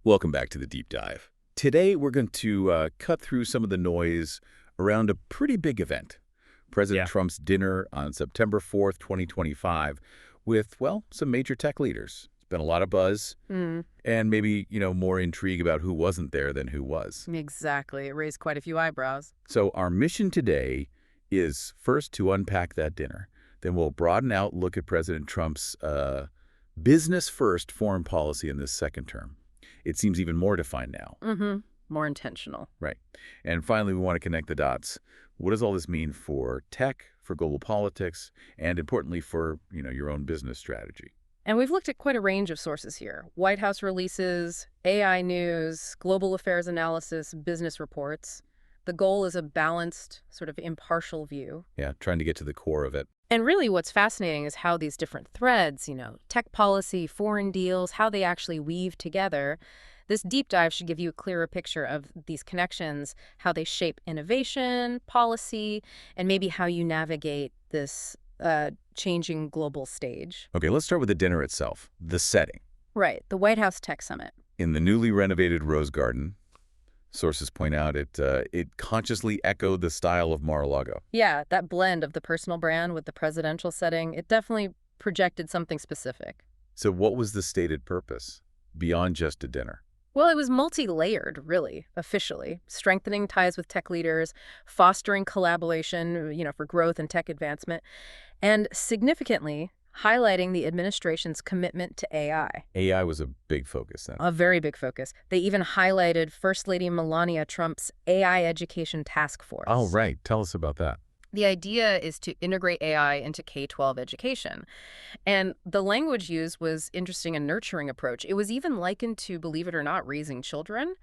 Welcome back to the Deep Dive. Today, we're going to cut through some of the noise around a pretty big event, President Yeah. Trump's dinner on September 4th, 2025, with, well, some major tech leaders. It's been a lot of buzz Mm, and maybe, more intrigue about who wasn't there than who was. exactly. It raised quite a few eyebrows. So our mission today is first to unpack that dinner. Then we'll broaden out, look at President Trump's business-first foreign policy in this second term. It seems even more defined now. Mm-hmm. More intentional. Right. And finally, we want to connect the dots. What does all this mean for tech, for global politics, and importantly for, your own business strategy? And we've looked at quite a range of sources here. White House releases, AI news, global affairs analysis, business reports. The goal is a balanced, sort of impartial view. Yeah, trying to get to the core of it. And really what's fascinating is how these different threads, tech policy, foreign deals, how they actually weave together. This deep dive should give you a clearer picture of these connections, how they shape innovation, policy, and maybe how you navigate this changing global stage. Okay, let's start with the dinner itself, the setting. Right, the White House Tech Summit. In the newly renovated Rose Garden, sources point out it consciously echoed the style of Mar-a-Lago. Yeah, that blend of the personal brand with the presidential setting, it definitely projected something specific. So what was the stated purpose, beyond just a dinner? Well, it was multi-layered, really, officially. Strengthening ties with tech leaders, fostering collaboration, for growth and tech advancement, and significantly highlighting the administration's commitment to AI. AI was a big focus then. A very big focus. They even highlighted First Lady Melania Trump's AI education task force. Oh, right. Tell us about that. The idea is to integrate AI into K-12 education. And the language used was interesting, a nurturing approach. It was even likened to, believe it or not, raising children,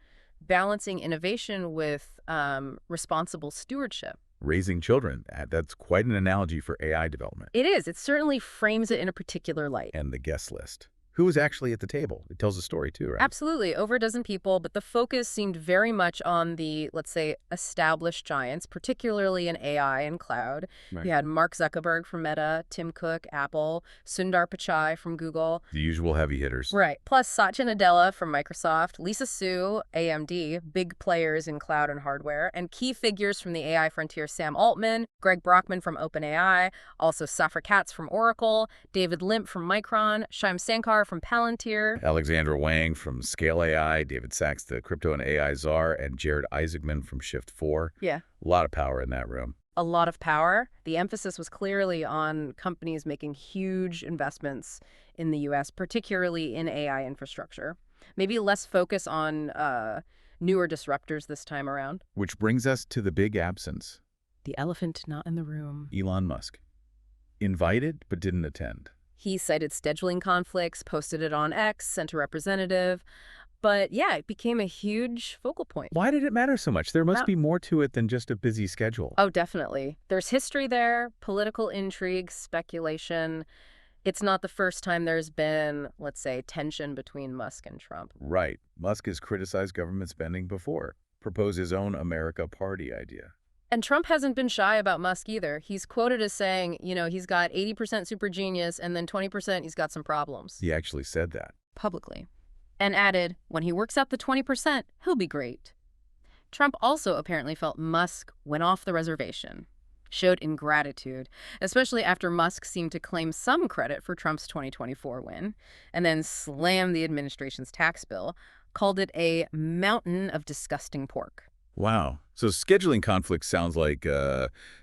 balancing innovation with responsible stewardship. Raising children, that's quite an analogy for AI development. It is. It certainly frames it in a particular light. And the guest list. Who was actually at the table? It tells a story too, right? Absolutely. Over a dozen people, but the focus seemed very much on the, let's say, established giants, particularly in AI and cloud. Right. You had Mark Zuckerberg from Meta, Tim Cook, Apple, Sundar Pichai from Google. The usual heavy hitters. Right. Plus Satya Nadella from Microsoft, Lisa Su, AMD, big players in cloud and hardware, and key figures from the AI frontier, Sam Altman, Greg Brockman from OpenAI, also Safra Catz from Oracle, David Limp from Micron, Shyam Sankar from Palantir. Alexandra Wang from Scale AI, David Sachs, the crypto and AI czar, and Jared Isaacman from Shift4. Yeah. A lot of power in that room. A lot of power. The emphasis was clearly on companies making huge investments in the U.S., particularly in AI infrastructure. Maybe less focus on newer disruptors this time around. Which brings us to the big absence. The elephant not in the room. Elon Musk. Invited, but didn't attend. He cited scheduling conflicts, posted it on X, sent a representative. But yeah, it became a huge focal point. Why did it matter so much? There must Well- be more to it than just a busy schedule. Oh, definitely. There's history there, political intrigue, speculation. It's not the first time there's been, let's say, tension between Musk and Trump. Right. Musk has criticized government spending before, proposed his own America Party idea. And Trump hasn't been shy about Musk either. He's quoted as saying, he's got 80% super genius and then 20% he's got some problems. He actually said that. Publicly. And added, when he works out the 20%, he'll be great. Trump also apparently felt Musk went off the reservation, showed ingratitude, especially after Musk seemed to claim some credit for Trump's 2024 win, and then slammed the administration's tax bill, called it a mountain of disgusting pork. Wow. So scheduling conflict sounds like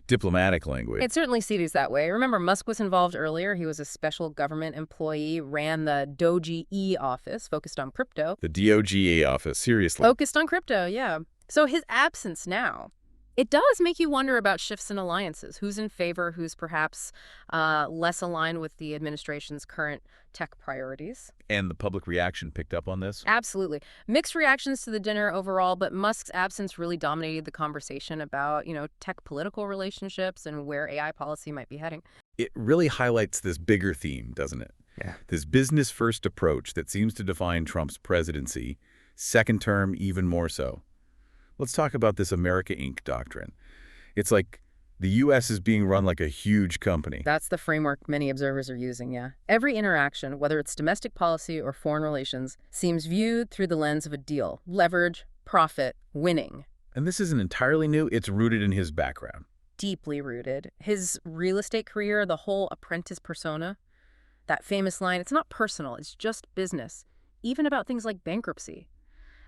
diplomatic language. It certainly seems that way. Remember, Musk was involved earlier. He was a special government employee, ran the DOGE office, focused on crypto. The DOGE office, seriously. Focused on crypto, yeah. So his absence now, it does make you wonder about shifts in alliances. Who's in favor, who's perhaps less aligned with the administration's current tech priorities. And the public reaction picked up on this? Absolutely. Mixed reactions to the dinner overall, but Musk's absence really dominated the conversation about, tech political relationships and where AI policy might be heading. It really highlights this bigger theme, doesn't it? Yeah. This business-first approach that seems to define Trump's presidency, second term even more so. Let's talk about this America Inc. doctrine. It's like The U.S. is being run like a huge company. That's the framework many observers are using, yeah. Every interaction, whether it's domestic policy or foreign relations, seems viewed through the lens of a deal. Leverage, profit, winning. And this isn't entirely new. It's rooted in his background. Deeply rooted. His real estate career, the whole apprentice persona, that famous line, it's not personal, it's just business, even about things like bankruptcy.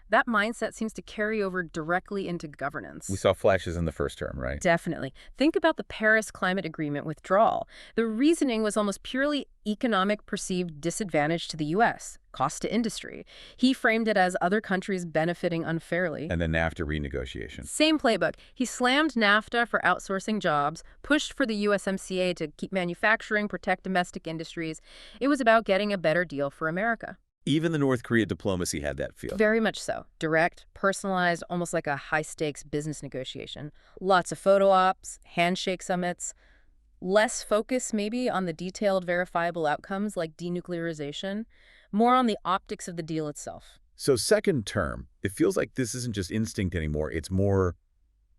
That mindset seems to carry over directly into governance. We saw flashes in the first term, right? Definitely. Think about the Paris Climate Agreement withdrawal. The reasoning was almost purely economic perceived disadvantage to the U.S., cost to industry. He framed it as other countries benefiting unfairly. And the NAFTA renegotiation. Same playbook. He slammed NAFTA for outsourcing jobs, pushed for the USMCA to keep manufacturing, protect domestic industries. It was about getting a better deal for America. Even the North Korea diplomacy had that feel. Very much so. Direct, personalized, almost like a high-stakes business negotiation. Lots of photo ops, handshake summits. Less focus maybe on the detailed, verifiable outcomes like denuclearization. More on the optics of the deal itself. So second term, it feels like this isn't just instinct anymore. It's more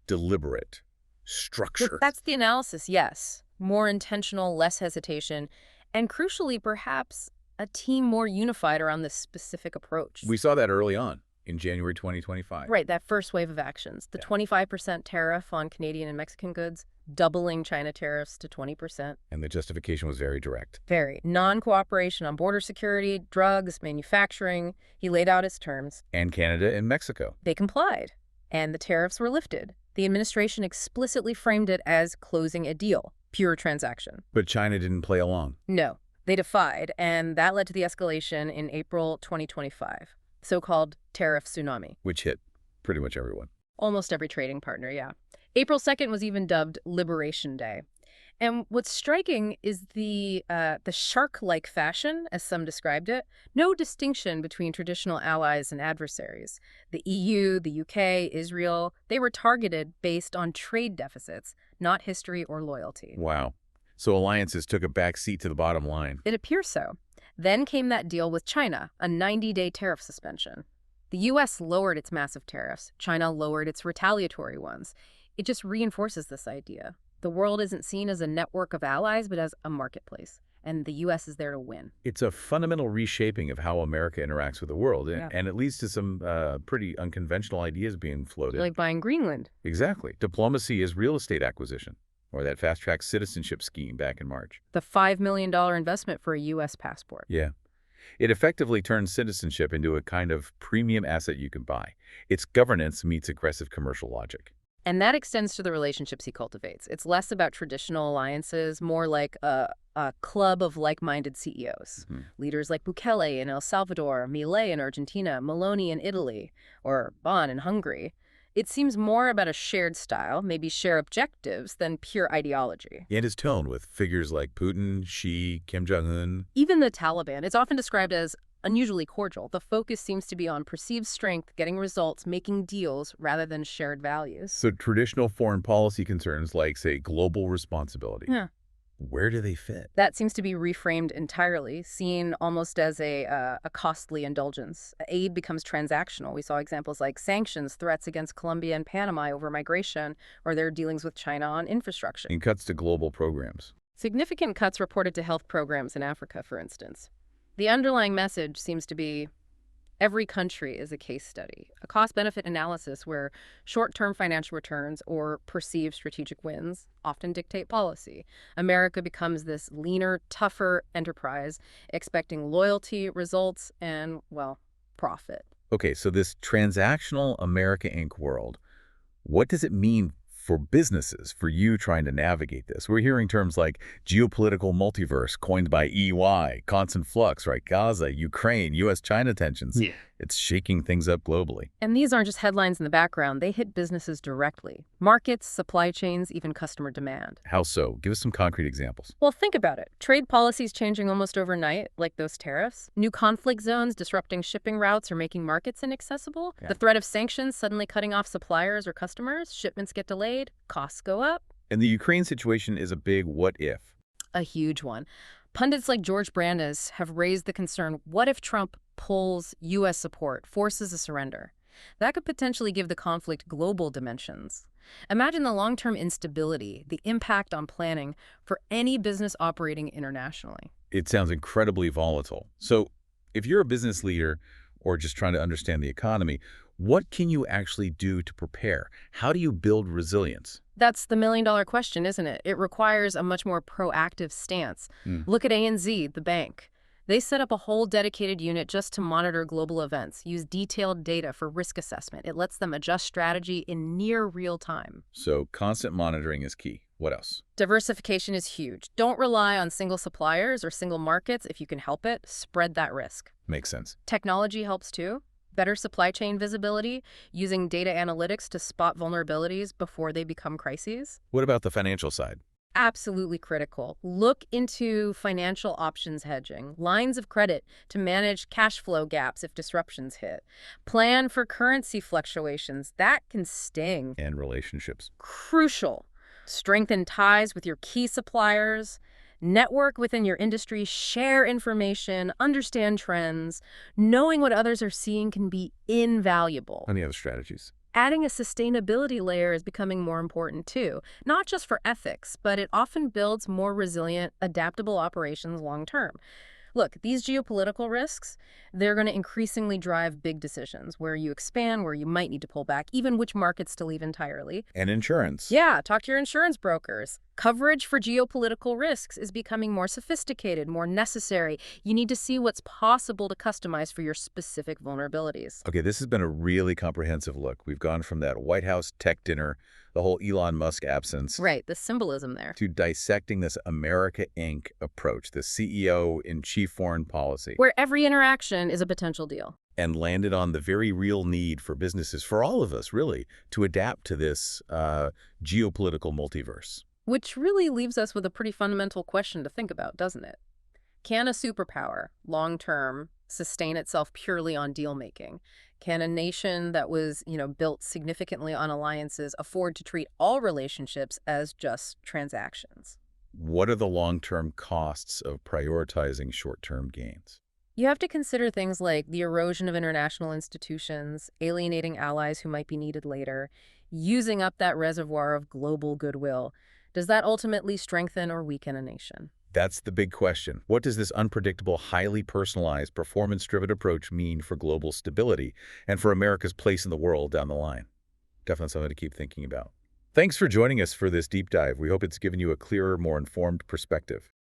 deliberate, structured. That's the analysis, yes. More intentional, less hesitation, and crucially, perhaps, a team more unified around this specific approach. We saw that early on in January 2025. Right, that first wave of actions. The 25% tariff on Canadian and Mexican goods, doubling China tariffs to 20%. And the justification was very direct. Very. Non-cooperation on border security, drugs, manufacturing. He laid out his terms. And Canada and Mexico. They complied, and the tariffs were lifted. The administration explicitly framed it as closing a deal, pure transaction. But China didn't play along. No. They defied, and that led to the escalation in April 2025, so-called tariff tsunami. Which hit pretty much everyone. Almost every trading partner, yeah. April 2nd was even dubbed Liberation Day. And what's striking is the shark-like fashion, as some described it. No distinction between traditional allies and adversaries. The EU, the UK, Israel, they were targeted based on trade deficits, not history or loyalty. Wow. So alliances took a back seat to the bottom line. It appears so. Then came that deal with China, a 90-day tariff suspension. The U.S. lowered its massive tariffs. China lowered its retaliatory ones. It just reinforces this idea. The world isn't seen as a network of allies, but as a marketplace. And the U.S. is there to win. It's a fundamental reshaping of how America interacts with the world. Yeah. And it leads to some pretty unconventional ideas being floated. Like buying Greenland. Exactly. Diplomacy is real estate acquisition. Or that fast-track citizenship scheme back in March. The $5 million investment for a U.S. passport. Yeah. It effectively turns citizenship into a kind of premium asset you can buy. Its governance meets aggressive commercial logic. And that extends to the relationships he cultivates. It's less about traditional alliances, more like a club of like-minded CEOs. Mm-hmm. Leaders like Bukele in El Salvador, Milei in Argentina, Meloni in Italy, or Ban in Hungary. It seems more about a shared style, maybe share objectives, than pure ideology. And his tone with figures like Putin, Xi, Kim Jong-un. Even the Taliban, it's often described as unusually cordial. The focus seems to be on perceived strength, getting results, making deals, rather than shared values. So traditional foreign policy concerns like, say, global responsibility. Yeah. Where do they fit? That seems to be reframed entirely, seen almost as a costly indulgence. Aid becomes transactional. We saw examples like sanctions, threats against Colombia and Panama over migration, or their dealings with China on infrastructure. And cuts to global programs. Significant cuts reported to health programs in Africa, for instance. The underlying message seems to be every country is a case study, a cost-benefit analysis where short-term financial returns or perceived strategic wins often dictate policy. America becomes this leaner, tougher enterprise, expecting loyalty, results, and, well, profit. Okay, so this transactional America Inc. world, what does it mean for businesses, for you trying to navigate this? We're hearing terms like geopolitical multiverse, coined by EY, constant flux, right? Gaza, Ukraine, U.S.-China tensions. Yeah. It's shaking things up globally. And these aren't just headlines in the background. They hit businesses directly. Markets, supply chains, even customer demand. How so? Give us some concrete examples. Well, think about it. Trade policies changing almost overnight, like those tariffs. New conflict zones disrupting shipping routes or making markets inaccessible. Yeah. The threat of sanctions suddenly cutting off suppliers or customers. Shipments get delayed. Costs go up. And the Ukraine situation is a big what if. A huge one. Pundits like George Brandes have raised the concern, what if Trump pulls U.S. support, forces a surrender? That could potentially give the conflict global dimensions. Imagine the long-term instability, the impact on planning for any business operating internationally. It sounds incredibly volatile. So if you're a business leader or just trying to understand the economy, what can you actually do to prepare? How do you build resilience? That's the million-dollar question, isn't it? It requires a much more proactive stance. Hmm. Look at ANZ, the bank. They set up a whole dedicated unit just to monitor global events, use detailed data for risk assessment. It lets them adjust strategy in near real time. So constant monitoring is key. What else? Diversification is huge. Don't rely on single suppliers or single markets if you can help it. Spread that risk. Makes sense. Technology helps too. Better supply chain visibility, using data analytics to spot vulnerabilities before they become crises. What about the financial side? Absolutely critical. Look into financial options hedging, lines of credit to manage cash flow gaps if disruptions hit. Plan for currency fluctuations. That can sting. And relationships. Crucial. Strengthen ties with your key suppliers. Network within your industry, share information, understand trends. Knowing what others are seeing can be invaluable. Any other strategies? Adding a sustainability layer is becoming more important too, not just for ethics, but it often builds more resilient, adaptable operations long term. Look, these geopolitical risks, they're going to increasingly drive big decisions, where you expand, where you might need to pull back, even which markets to leave entirely. And insurance. Yeah, talk to your insurance brokers. Coverage for geopolitical risks is becoming more sophisticated, more necessary. You need to see what's possible to customize for your specific vulnerabilities. Okay, this has been a really comprehensive look. We've gone from that White House tech dinner, the whole Elon Musk absence, Right, the symbolism there. to dissecting this America Inc. approach, the CEO in chief foreign policy, Where every interaction is a potential deal. and landed on the very real need for businesses, for all of us, really, to adapt to this geopolitical multiverse. Which really leaves us with a pretty fundamental question to think about, doesn't it? Can a superpower, long-term, sustain itself purely on deal-making? Can a nation that was, built significantly on alliances afford to treat all relationships as just transactions? What are the long-term costs of prioritizing short-term gains? You have to consider things like the erosion of international institutions, alienating allies who might be needed later, using up that reservoir of global goodwill. Does that ultimately strengthen or weaken a nation? That's the big question. What does this unpredictable, highly personalized, performance-driven approach mean for global stability and for America's place in the world down the line? Definitely something to keep thinking about. Thanks for joining us for this deep dive. We hope it's given you a clearer, more informed perspective.